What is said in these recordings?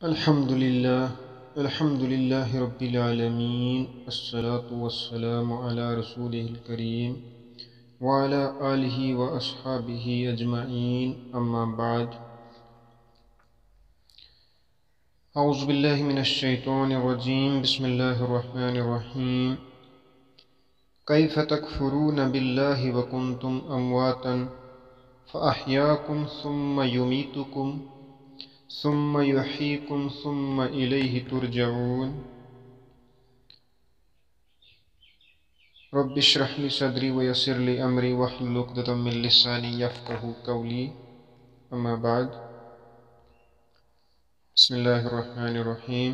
الحمد للہ رب العالمین، الصلاة والسلام علی رسولہ الکریم وعلی آلہ واصحابہ اجمعین، اما بعد۔ اعوذ باللہ من الشیطان الرجیم، بسم اللہ الرحمن الرحیم۔ کیف تکفرون باللہ وکنتم امواتا فاحیاکم ثم یمیتکم ثم یحییکم ثم الیہ ترجعون۔ رب اشرح لی صدری ویسر لی امری واحلل عقدۃ من لسانی یفقہوا قولی، اما بعد۔ بسم اللہ الرحمن الرحیم۔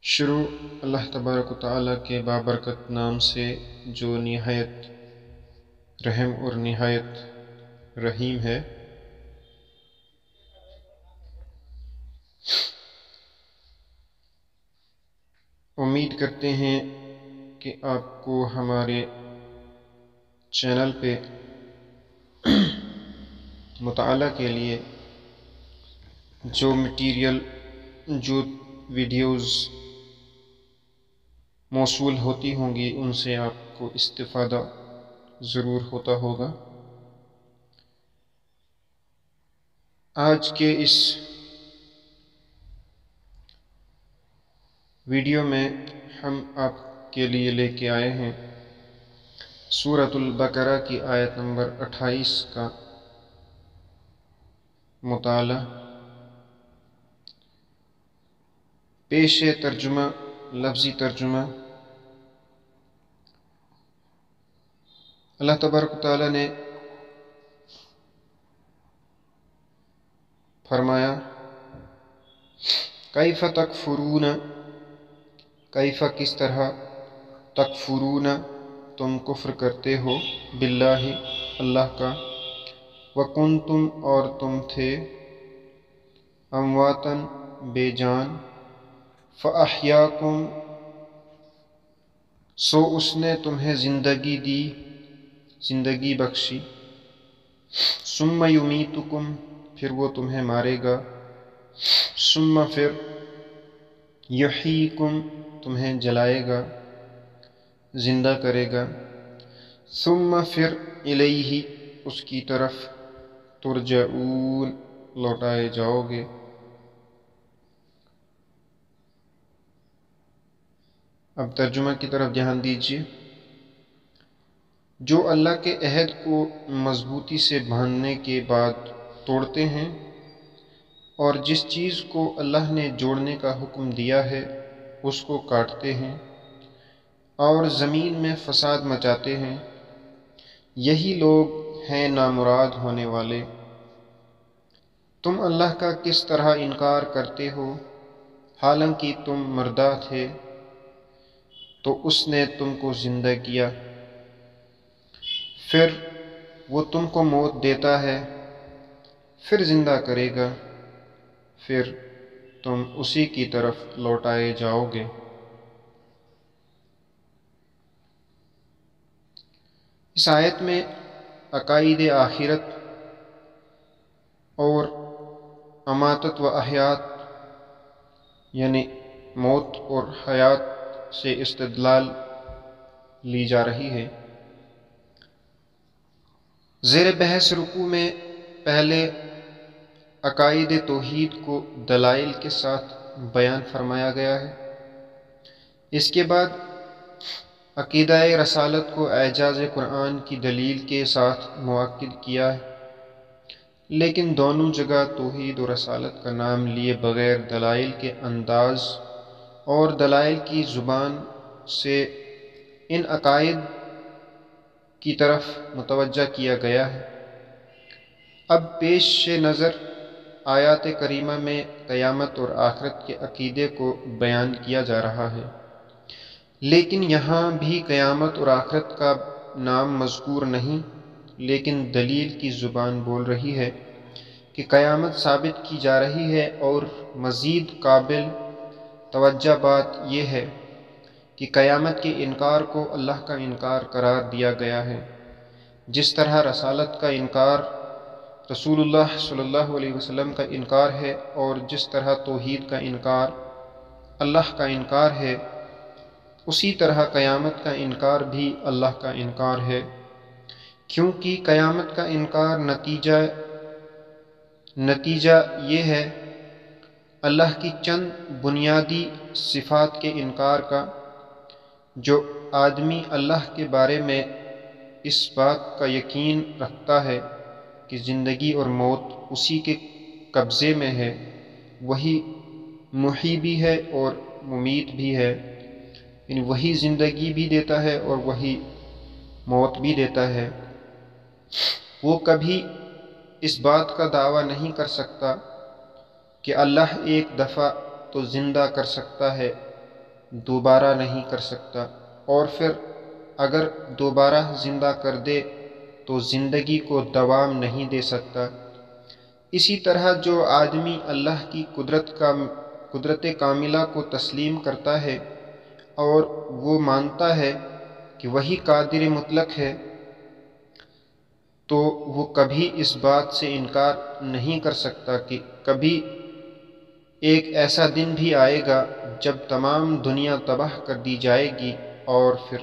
شروع اللہ تبارک و تعالیٰ کے بابرکت نام سے جو نہایت رحم اور نہایت رحیم ہے۔ امید کرتے ہیں کہ آپ کو ہمارے چینل پہ مطالعہ کے لیے جو مٹیریل، جو ویڈیوز موصول ہوتی ہوں گی، ان سے آپ کو استفادہ ضرور ہوتا ہوگا۔ آج کے اس ویڈیو میں ہم آپ کے لیے لے کے آئے ہیں سورۃ البقرہ کی آیت نمبر 28 کا مطالعہ۔ پیش ترجمہ، لفظی ترجمہ۔ اللہ تبارک و تعالیٰ نے فرمایا، کیف تکفرون، کیف کس طرح، تکفرون تم کفر کرتے ہو، باللہ اللہ کا، وکنتم اور تم تھے، امواتن بے جان، فاحیاکم سو اس نے تمہیں زندگی دی، زندگی بخشی، ثم یمیتکم پھر وہ تمہیں مارے گا، ثم پھر یحییکم تمہیں جلائے گا، زندہ کرے گا، ثم پھر الیہ اس کی طرف، ترجعون لوٹائے جاؤ گے۔ اب ترجمہ کی طرف دھیان دیجیے۔ جو اللہ کے عہد کو مضبوطی سے باندھنے کے بعد توڑتے ہیں، اور جس چیز کو اللہ نے جوڑنے کا حکم دیا ہے اس کو کاٹتے ہیں، اور زمین میں فساد مچاتے ہیں، یہی لوگ ہیں نامراد ہونے والے۔ تم اللہ کا کس طرح انکار کرتے ہو، حالانکہ تم مردہ تھے تو اس نے تم کو زندہ کیا، پھر وہ تم کو موت دیتا ہے، پھر زندہ کرے گا، پھر تم اسی کی طرف لوٹائے جاؤ گے۔ اس آیت میں عقائد آخرت اور اماتت و احیات یعنی موت اور حیات سے استدلال لی جا رہی ہے۔ زیر بحث رکوع میں پہلے عقائد توحید کو دلائل کے ساتھ بیان فرمایا گیا ہے، اس کے بعد عقیدہ رسالت کو اعجاز قرآن کی دلیل کے ساتھ مؤکد کیا ہے، لیکن دونوں جگہ توحید و رسالت کا نام لیے بغیر دلائل کے انداز اور دلائل کی زبان سے ان عقائد کی طرف متوجہ کیا گیا ہے۔ اب پیش نظر آیات کریمہ میں قیامت اور آخرت کے عقیدے کو بیان کیا جا رہا ہے، لیکن یہاں بھی قیامت اور آخرت کا نام مذکور نہیں، لیکن دلیل کی زبان بول رہی ہے کہ قیامت ثابت کی جا رہی ہے۔ اور مزید قابل توجہ بات یہ ہے کہ قیامت کے انکار کو اللہ کا انکار قرار دیا گیا ہے، جس طرح رسالت کا انکار رسول اللہ صلی اللہ علیہ وسلم کا انکار ہے، اور جس طرح توحید کا انکار اللہ کا انکار ہے، اسی طرح قیامت کا انکار بھی اللہ کا انکار ہے، کیونکہ قیامت کا انکار نتیجہ یہ ہے اللہ کی چند بنیادی صفات کے انکار کا۔ جو آدمی اللہ کے بارے میں اس بات کا یقین رکھتا ہے کہ زندگی اور موت اسی کے قبضے میں ہے، وہی محیی بھی ہے اور ممیت بھی ہے، یعنی وہی زندگی بھی دیتا ہے اور وہی موت بھی دیتا ہے، وہ کبھی اس بات کا دعویٰ نہیں کر سکتا کہ اللہ ایک دفعہ تو زندہ کر سکتا ہے، دوبارہ نہیں کر سکتا، اور پھر اگر دوبارہ زندہ کر دے تو زندگی کو دوام نہیں دے سکتا۔ اسی طرح جو آدمی اللہ کی قدرت کاملہ کو تسلیم کرتا ہے اور وہ مانتا ہے کہ وہی قادر مطلق ہے، تو وہ کبھی اس بات سے انکار نہیں کر سکتا کہ کبھی ایک ایسا دن بھی آئے گا جب تمام دنیا تباہ کر دی جائے گی، اور پھر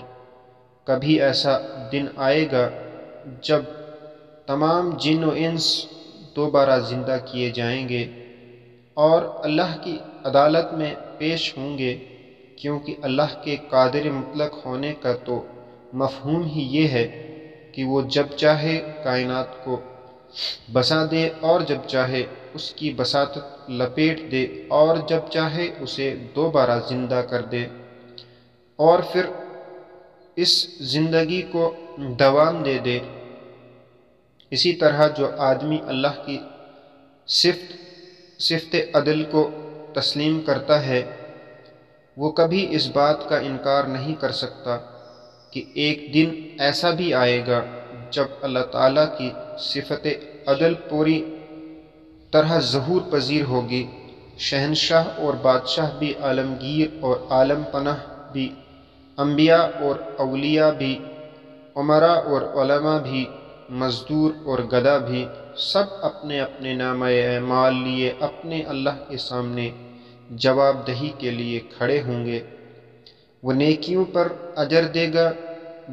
کبھی ایسا دن آئے گا جب تمام جن و انس دوبارہ زندہ کیے جائیں گے اور اللہ کی عدالت میں پیش ہوں گے، کیونکہ اللہ کے قادر مطلق ہونے کا تو مفہوم ہی یہ ہے کہ وہ جب چاہے کائنات کو بسا دے اور جب چاہے اس کی بساطت لپیٹ دے اور جب چاہے اسے دوبارہ زندہ کر دے اور پھر اس زندگی کو دوام دے۔ اسی طرح جو آدمی اللہ کی صفت عدل کو تسلیم کرتا ہے، وہ کبھی اس بات کا انکار نہیں کر سکتا کہ ایک دن ایسا بھی آئے گا جب اللہ تعالیٰ کی صفت عدل پوری طرح ظہور پذیر ہوگی، شہنشاہ اور بادشاہ بھی، عالمگیر اور عالم پناہ بھی، انبیاء اور اولیاء بھی، امراء اور علماء بھی، مزدور اور گدھا بھی، سب اپنے اپنے نامہ اعمال لیے اپنے اللہ کے سامنے جواب دہی کے لیے کھڑے ہوں گے۔ وہ نیکیوں پر اجر دے گا،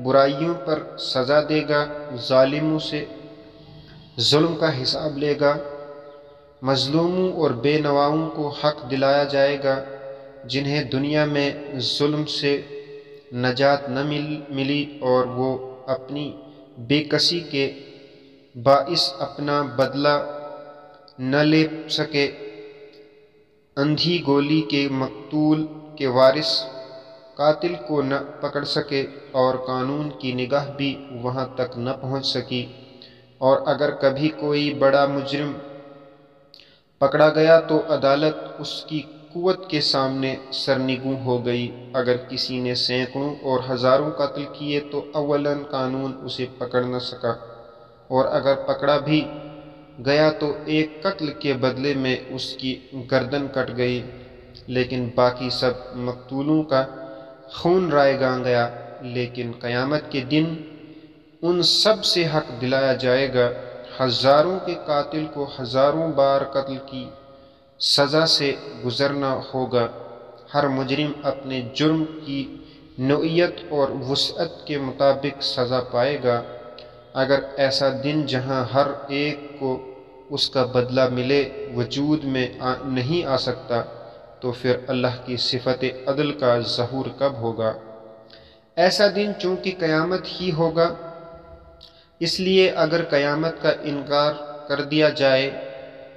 برائیوں پر سزا دے گا، ظالموں سے ظلم کا حساب لے گا، مظلوموں اور بے نواؤں کو حق دلایا جائے گا، جنہیں دنیا میں ظلم سے نجات نہ ملی اور وہ اپنی بے کسی کے باعث اپنا بدلہ نہ لے سکے، اندھی گولی کے مقتول کے وارث قاتل کو نہ پکڑ سکے اور قانون کی نگاہ بھی وہاں تک نہ پہنچ سکی، اور اگر کبھی کوئی بڑا مجرم پکڑا گیا تو عدالت اس کی قوت کے سامنے سرنگوں ہو گئی۔ اگر کسی نے سینکڑوں اور ہزاروں قتل کیے تو اولاً قانون اسے پکڑ نہ سکا، اور اگر پکڑا بھی گیا تو ایک قتل کے بدلے میں اس کی گردن کٹ گئی، لیکن باقی سب مقتولوں کا خون رائے گاں گیا۔ لیکن قیامت کے دن ان سب سے حق دلایا جائے گا، ہزاروں کے قاتل کو ہزاروں بار قتل کی سزا سے گزرنا ہوگا، ہر مجرم اپنے جرم کی نوعیت اور وسعت کے مطابق سزا پائے گا۔ اگر ایسا دن جہاں ہر ایک کو اس کا بدلہ ملے وجود میں نہیں آ سکتا، تو پھر اللہ کی صفت عدل کا ظہور کب ہوگا؟ ایسا دن چونکہ قیامت ہی ہوگا، اس لیے اگر قیامت کا انکار کر دیا جائے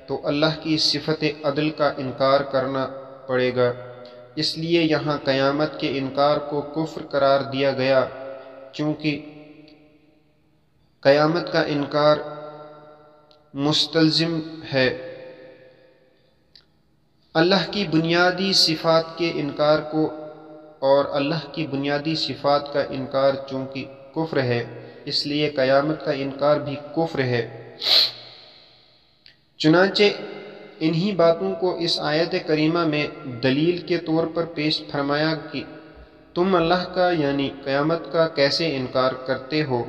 تو اللہ کی صفت عدل کا انکار کرنا پڑے گا۔ اس لیے یہاں قیامت کے انکار کو کفر قرار دیا گیا، چونکہ قیامت کا انکار مستلزم ہے اللہ کی بنیادی صفات کے انکار کو، اور اللہ کی بنیادی صفات کا انکار چونکہ کفر ہے، اس لیے قیامت کا انکار بھی کفر ہے۔ چنانچہ انہی باتوں کو اس آیت کریمہ میں دلیل کے طور پر پیش فرمایا کہ تم اللہ کا یعنی قیامت کا کیسے انکار کرتے ہو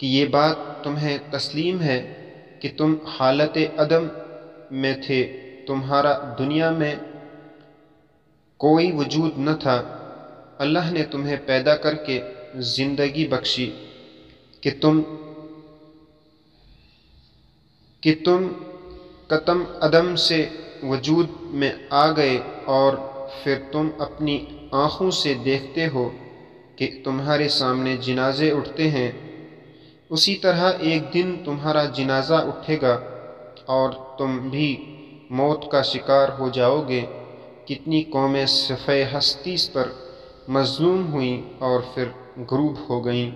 کہ یہ بات تمہیں تسلیم ہے، کہ تم حالت عدم میں تھے، تمہارا دنیا میں کوئی وجود نہ تھا، اللہ نے تمہیں پیدا کر کے زندگی بخشی کہ تم قطم عدم سے وجود میں آ گئے، اور پھر تم اپنی آنکھوں سے دیکھتے ہو کہ تمہارے سامنے جنازے اٹھتے ہیں، اسی طرح ایک دن تمہارا جنازہ اٹھے گا اور تم بھی موت کا شکار ہو جاؤ گے۔ کتنی قومیں صفحہ ہستی پر مظلوم ہوئیں اور پھر غروب ہو گئیں۔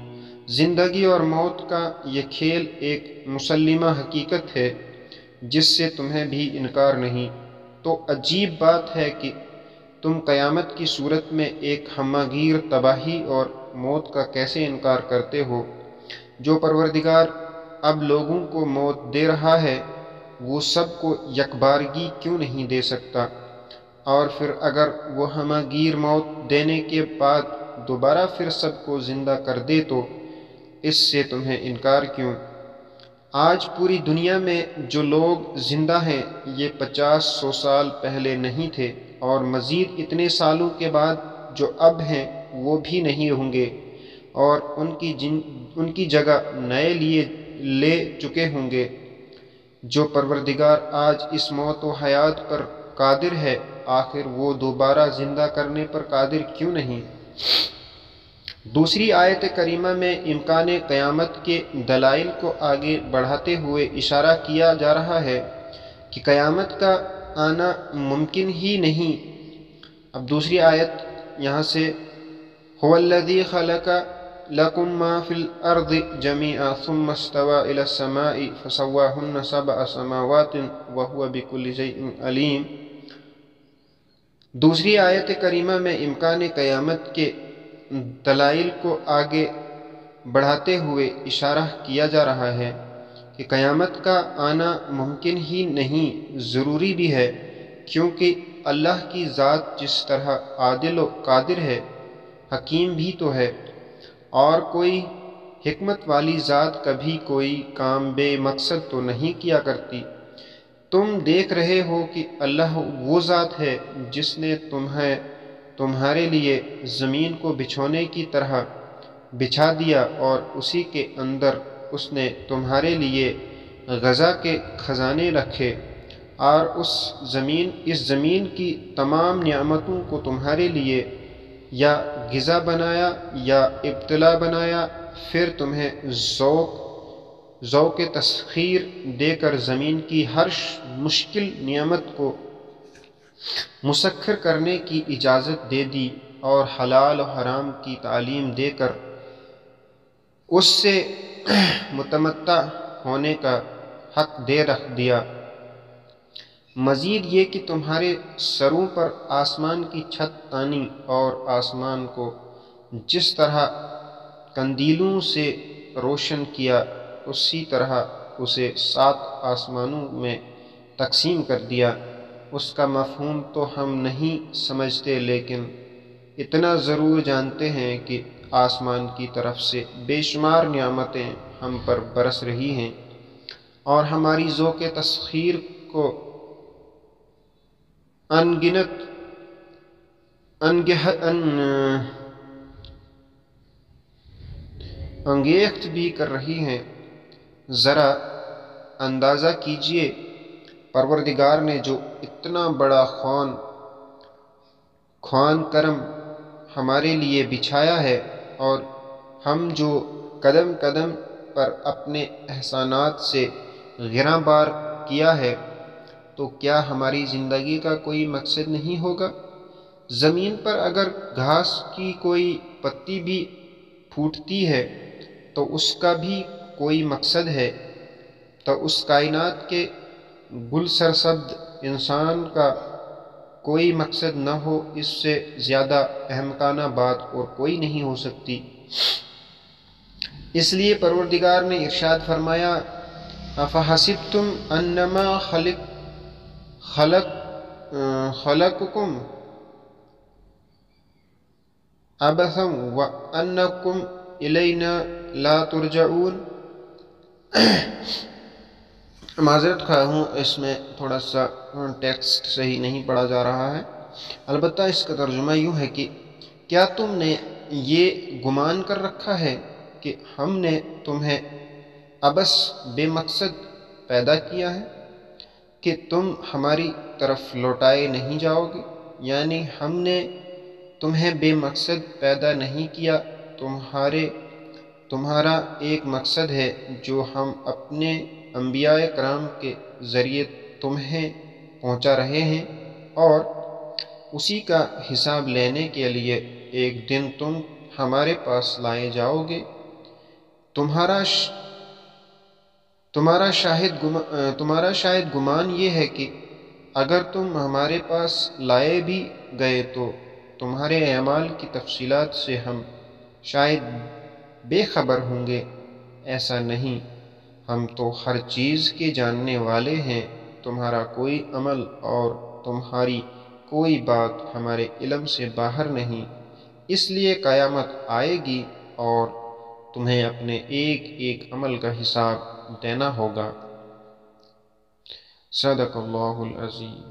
زندگی اور موت کا یہ کھیل ایک مسلمہ حقیقت ہے جس سے تمہیں بھی انکار نہیں۔ تو عجیب بات ہے کہ تم قیامت کی صورت میں ایک ہمہ گیر تباہی اور موت کا کیسے انکار کرتے ہو؟ جو پروردگار اب لوگوں کو موت دے رہا ہے، وہ سب کو یکبارگی کیوں نہیں دے سکتا؟ اور پھر اگر وہ ہمہ گیر موت دینے کے بعد دوبارہ پھر سب کو زندہ کر دے تو اس سے تمہیں انکار کیوں؟ آج پوری دنیا میں جو لوگ زندہ ہیں یہ 50-100 سال پہلے نہیں تھے، اور مزید اتنے سالوں کے بعد جو اب ہیں وہ بھی نہیں ہوں گے، اور ان کی جگہ نئے لے چکے ہوں گے۔ جو پروردگار آج اس موت و حیات پر قادر ہے، آخر وہ دوبارہ زندہ کرنے پر قادر کیوں نہیں؟ دوسری آیت کریمہ میں امکان قیامت کے دلائل کو آگے بڑھاتے ہوئے اشارہ کیا جا رہا ہے کہ قیامت کا آنا ممکن ہی نہیں۔ اب دوسری آیت یہاں سے هو الذی خلق لکم ما فی الارض جمیعا ثم استوى الى السماء فسواہن 7 سماوات وهو بكل شیء علیم۔ دوسری آیت کریمہ میں امکان قیامت کے دلائل کو آگے بڑھاتے ہوئے اشارہ کیا جا رہا ہے کہ قیامت کا آنا ممکن ہی نہیں، ضروری بھی ہے، کیونکہ اللہ کی ذات جس طرح عادل و قادر ہے، حکیم بھی تو ہے، اور کوئی حکمت والی ذات کبھی کوئی کام بے مقصد تو نہیں کیا کرتی۔ تم دیکھ رہے ہو کہ اللہ وہ ذات ہے جس نے تمہارے لیے زمین کو بچھونے کی طرح بچھا دیا، اور اسی کے اندر اس نے تمہارے لیے غذا کے خزانے رکھے، اور اس زمین کی تمام نعمتوں کو تمہارے لیے یا غذا بنایا یا ابتلا بنایا، پھر تمہیں ذوق تسخیر دے کر زمین کی ہر مشکل نعمت کو مسخر کرنے کی اجازت دے دی، اور حلال و حرام کی تعلیم دے کر اس سے متمتع ہونے کا حق دے رکھ دیا۔ مزید یہ کہ تمہارے سروں پر آسمان کی چھت تانی، اور آسمان کو جس طرح قندیلوں سے روشن کیا اسی طرح اسے 7 آسمانوں میں تقسیم کر دیا۔ اس کا مفہوم تو ہم نہیں سمجھتے، لیکن اتنا ضرور جانتے ہیں کہ آسمان کی طرف سے بے شمار نعمتیں ہم پر برس رہی ہیں، اور ہماری ذوق تسخیر کو انگیخت بھی کر رہی ہیں۔ ذرا اندازہ کیجئے، پروردگار نے جو اتنا بڑا خوان کرم ہمارے لیے بچھایا ہے، اور ہم جو قدم قدم پر اپنے احسانات سے غراں بار کیا ہے، تو کیا ہماری زندگی کا کوئی مقصد نہیں ہوگا؟ زمین پر اگر گھاس کی کوئی پتی بھی پھوٹتی ہے تو اس کا بھی کوئی مقصد ہے، تو اس کائنات کے گل سرسبز انسان کا کوئی مقصد نہ ہو، اس سے زیادہ احمقانہ بات اور کوئی نہیں ہو سکتی۔ اس لیے پروردگار نے ارشاد فرمایا، افحسبتم انما خلقکم عبثا وانکم الینا لا ترجعون۔ معذرت خواہ ہوں، اس میں تھوڑا سا ٹیکسٹ صحیح نہیں پڑھا جا رہا ہے، البتہ اس کا ترجمہ یوں ہے کہ کیا تم نے یہ گمان کر رکھا ہے کہ ہم نے تمہیں ابس بے مقصد پیدا کیا ہے کہ تم ہماری طرف لوٹائے نہیں جاؤ گے؟ یعنی ہم نے تمہیں بے مقصد پیدا نہیں کیا، تمہارا ایک مقصد ہے جو ہم اپنے انبیاء کرام کے ذریعے تمہیں پہنچا رہے ہیں، اور اسی کا حساب لینے کے لیے ایک دن تم ہمارے پاس لائے جاؤ گے۔ تمہارا شاید گمان یہ ہے کہ اگر تم ہمارے پاس لائے بھی گئے تو تمہارے اعمال کی تفصیلات سے ہم شاید بے خبر ہوں گے۔ ایسا نہیں، ہم تو ہر چیز کے جاننے والے ہیں۔ تمہارا کوئی عمل اور تمہاری کوئی بات ہمارے علم سے باہر نہیں، اس لیے قیامت آئے گی اور تمہیں اپنے ایک ایک عمل کا حساب دینا ہوگا۔ صدق اللہ العظیم۔